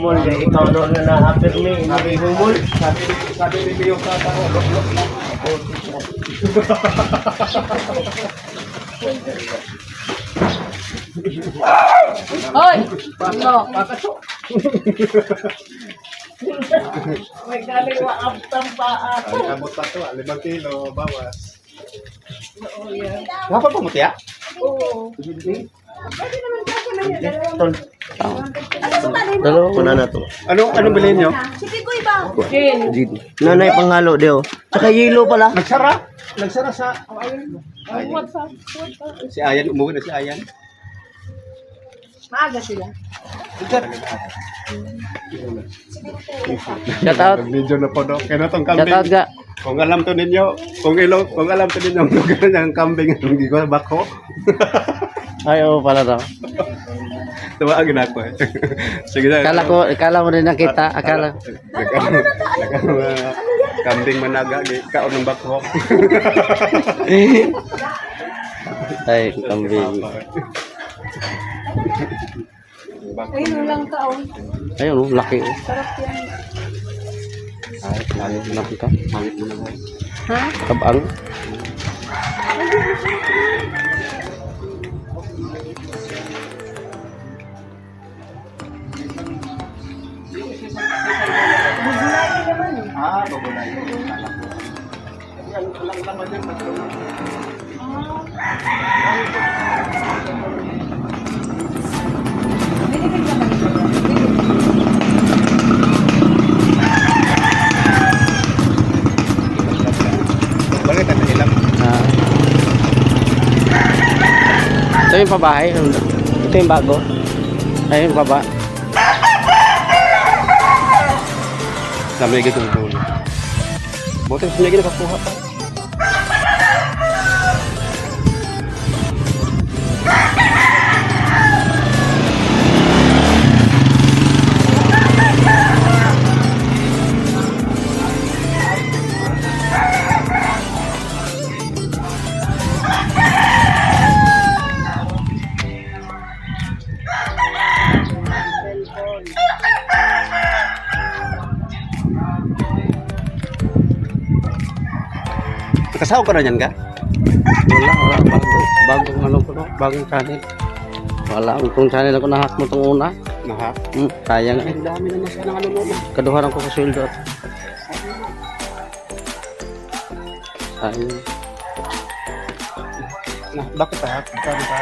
humol kay ikaw doon na na-affirm me, hindi humol. Sabi ni Leo sa tao, Hoy! No. May kaliwa abtang paa. Ay, kamot pa to, 5 kilo, bawas. Oo, yan. Dapat pa mo tiya? Oo. Tol, Dalawa. kuna na to. Anong bilhin nyo? Kin. Nanay panghalo dio. Tsaka yelo pala. Nagsara. Nagsara sa... What's up? Si Ayan, umuwi na si Ayan. Maaga sila. Shout out. Video na po do. Kaya na tong Shout out kambing. ga. Kung alam to ninyo, kung alam to ninyo, kung ganyan ang kambing, hindi ko bako. Ay, oo pala daw. Tuwaagin ako eh. Sige na. Akala mo rin nakita. Akala. Kambing managa, kaon ng bako. Ay, kambing. Ayun lang taon. Ayun, oh, laki. Oh. Sarap yan. Ay, laki ka. Mangit mo na ba? Ha? Kabang. Ah, babulay. Yan, lang laman yan. Bakit ang ilang? Ah. Ito yung pabahay. Ito yung bago. Ayun, baba. Dami lagi itong dulo. Buti mas lagi nakakuha pa. Nakasawa ka na yan ka? Wala. Bagong ano ko, no? Bagong channel. Wala. Itong channel ako nahak mo itong una. Naha? Sayang. Ang dami na nasa ng ano mo. Kaduharan ko sa sweldo. Sayang. Bakit ha? Bakit ha?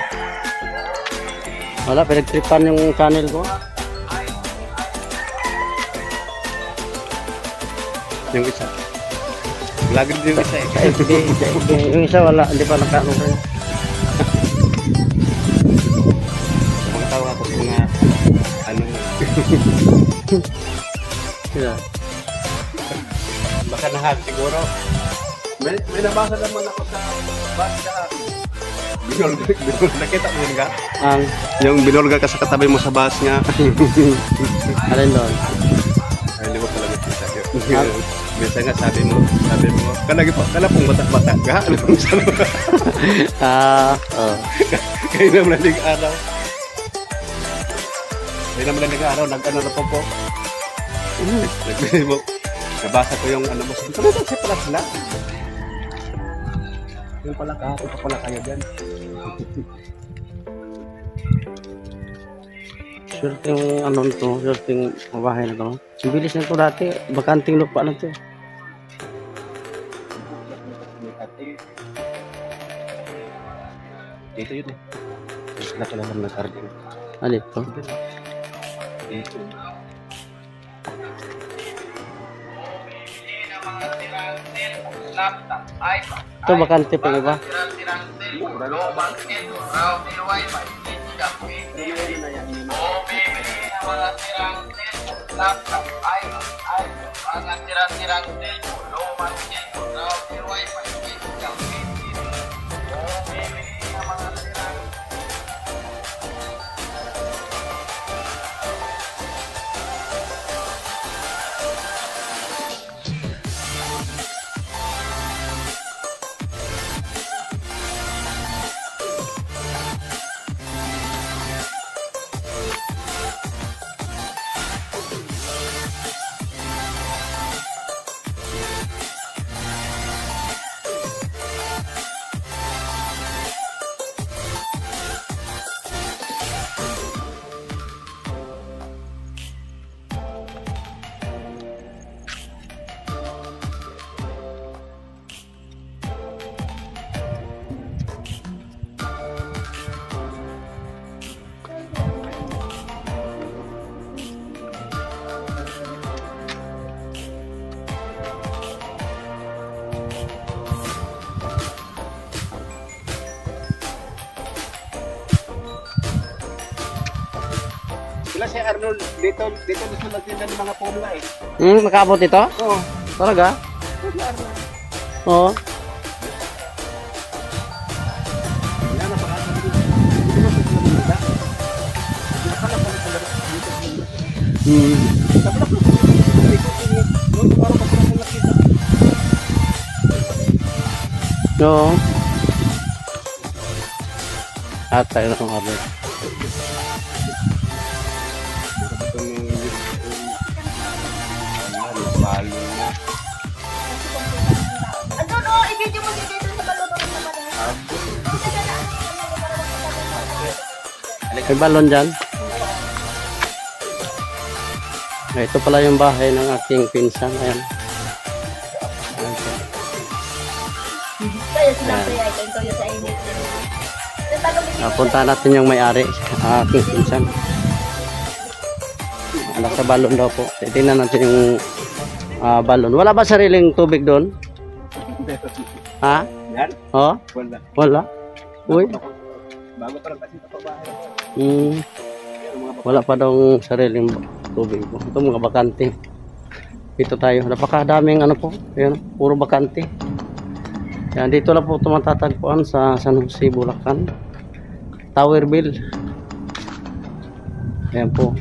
Wala, pinagtripan yung channel ko. Yung isa. Vlogger din yung isa eh. Sa FB. Yung isa wala, hindi pa nakaano kayo. Magtawa ako sa mga ano mo. Yeah. Baka nahag siguro. May nabasa naman ako sa basta. Binol, nakita mo yun ka? Ang, Yung binolga ka sa katabi mo sa bus nga. alin doon? Ay, hindi mo pala nakita yun. Bisa nga sabi mo, kala pong bata-bata ka. Ano pong sabi mo? Oh. Kayo naman naling araw. Kayo naman naling araw, nag-ano na po. Nagbili mo. Nabasa ko yung ano mo. Sabi ko, kasi pala sila. Yung pala kahapon pa pala kayo dyan. Swerte yung ano nito, swerte yung mabahay na ito. Ang bilis na ito dati, bakanting lupa na ito. Dito yun eh. Sila pala naman nag-garden. Ano ito? Dito. Ito bakante pa iba. Sila si Arnold, dito gusto magtinda ng mga pumla eh. Nakaabot ito? Oo. Talaga? Oo. Oo. At tayo na kung order. Ano, no? I-video mo dito sa balon ng May balon dyan. Ito pala yung bahay ng aking pinsan. Ayan. Kaya sinabi ay kayo sa init. Punta natin yung may-ari, aking pinsan. Nasa balon daw po. Titingnan natin yung balon. Wala ba sariling tubig doon? Ha? Yan? Oh? Wala. Wala? Uy? Bago pa lang kasi ito pa bahay. Wala pa daw sariling tubig po. Ito mga bakante. Dito tayo. Napakadaming ano po. Ayan, puro bakante. Yan, dito lang po tumatatagpuan sa San Jose, Bulacan. Towerville. Ayan po.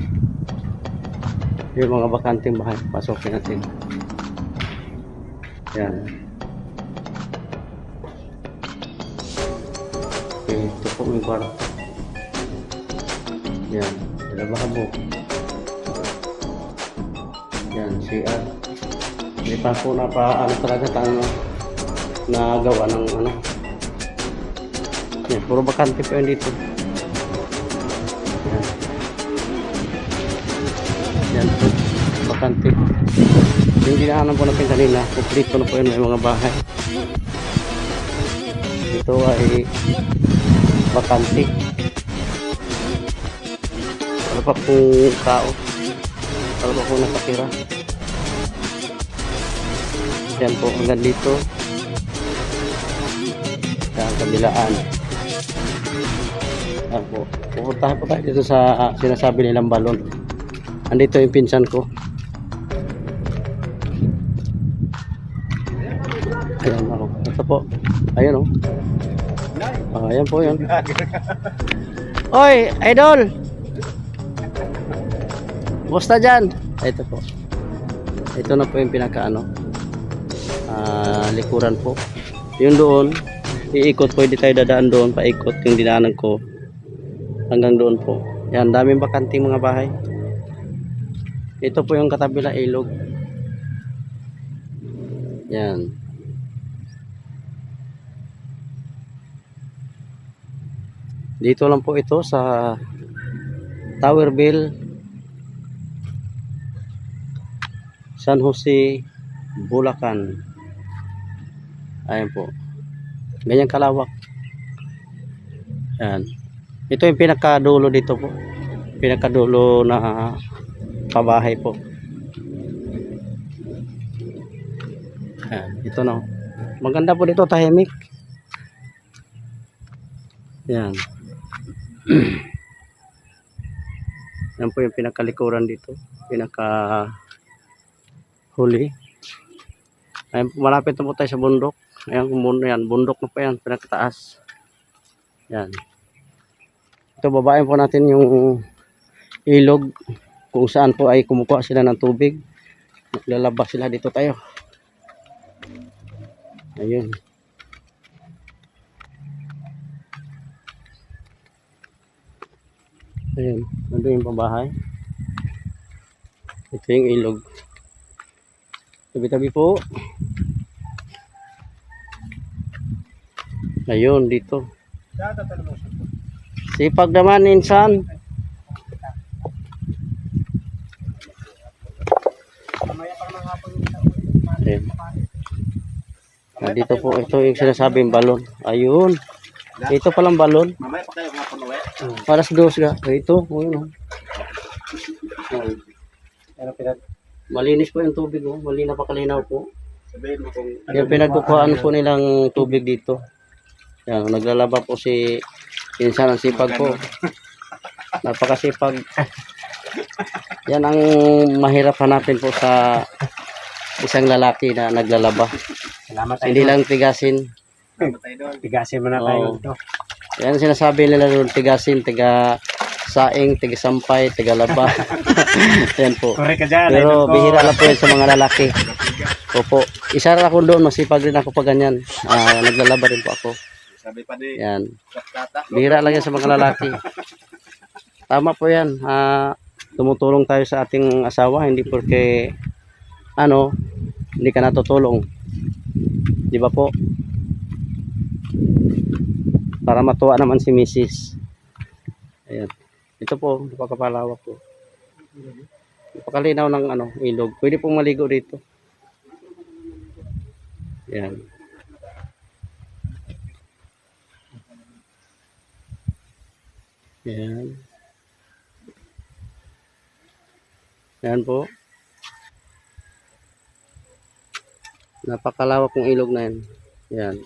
Yung mga bakanting bahay. Pasokin natin. Yan. Okay, ito po may kwarto. Yan. Lababo. Yan, CR. Hindi pa po ano talaga tayo na gawa ng ano. Yan, puro bakante po yun dito. Yan. Yan po, bakante. Yung dinaanan po natin kanina, kumplito na po yun, may mga bahay. Ito ay bakante. Wala pa pong tao. Wala pa pong nakatira. Yan po, hanggang dito. Yan, kabilaan. Yan po. Pupuntahan po tayo dito sa sinasabi nilang balon. Andito yung pinsan ko. Ayan ako. Ito po. Ayan o. Ayan po yun. Oy, idol! Basta dyan. Ito po. Ito na po yung pinakaano. Likuran po. Yung doon, iikot po. Hindi tayo dadaan doon. Paikot yung dinaanan ko. Hanggang doon po. Yan, daming bakanting mga bahay. Ito po yung katabila ilog. Yan. Dito lang po ito sa Towerville, San Jose, Bulacan. Ayan po. Ganyan kalawak. Yan. Ito yung pinakadulo dito po. Pinakadulo na pabahay po. Yan. Ito na. Maganda po dito, tahimik. Yan. Yan po yung pinakalikuran dito. Pinaka huli. Ayan, malapit na po tayo sa bundok. Ayan, yan, bundok na po yan, pinakataas. Yan. Ito, babayin po natin yung ilog kung saan po ay kumukuha sila ng tubig. Lalabas sila dito tayo. Ayun. Ayun, nandun yung pabahay. Ito yung ilog. Tabi-tabi po. Ayun, dito. Sipag naman, insan. Ayun. Dito po, ito yung sinasabing balon. Ayun. Ito palang balon. Mamaya pa kayo nga punuwi. Alas 2 ga. Ito, ayun. Malinis po yung tubig, oh. Malinaw pa kalinaw po. Sabihin mo kung Yung pinagkukuhaan po nilang tubig dito. Yan, naglalaba po si pinsan ng sipag po. Napakasipag. Yan ang mahirap hanapin po sa isang lalaki na naglalaba. Salamat Hindi lang tigasin. Tigasin mo na Oo. tayo. Yan sinasabi nila doon, tigasin, tiga saing, tiga sampay, tiga laba. Yan po. Correct ka dyan. Pero bihira lang po yan sa mga lalaki. Opo. Isa rin ako doon, masipag rin ako pa ganyan. Naglalaba rin po ako. Sabi pa ni Yan. Tata. Bihira lang yan sa mga lalaki. Tama po yan. Tumutulong tayo sa ating asawa, hindi porque hindi ka natutulong. Di ba po? Para matuwa naman si Mrs. Ayan. Ito po, napakapalawak po. Napakalinaw ng ilog. Pwede pong maligo dito. Ayan. Ayan. Ayan po. Napakalawak ng ilog na yan. Ayan.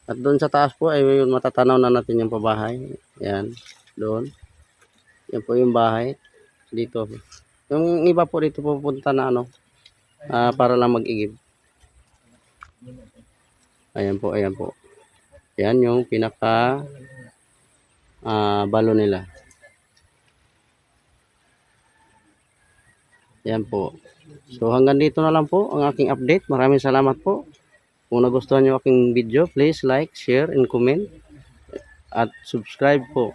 At doon sa taas po ay matatanaw na natin yung pabahay. Ayan. Doon. Yan po yung bahay. Dito. Yung iba po dito pupunta na para lang mag-igib. Ayan po, ayan po. Ayan yung pinaka balo nila. Ayan po. So hanggang dito na lang po ang aking update. Maraming salamat po. Kung nagustuhan nyo aking video, please like, share, and comment. At subscribe po.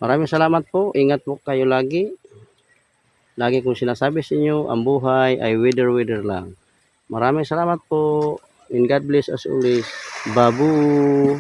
Maraming salamat po. Ingat po kayo lagi. Lagi kong sinasabi sa inyo, ang buhay ay wither lang. Maraming salamat po. And God bless us always. Babu!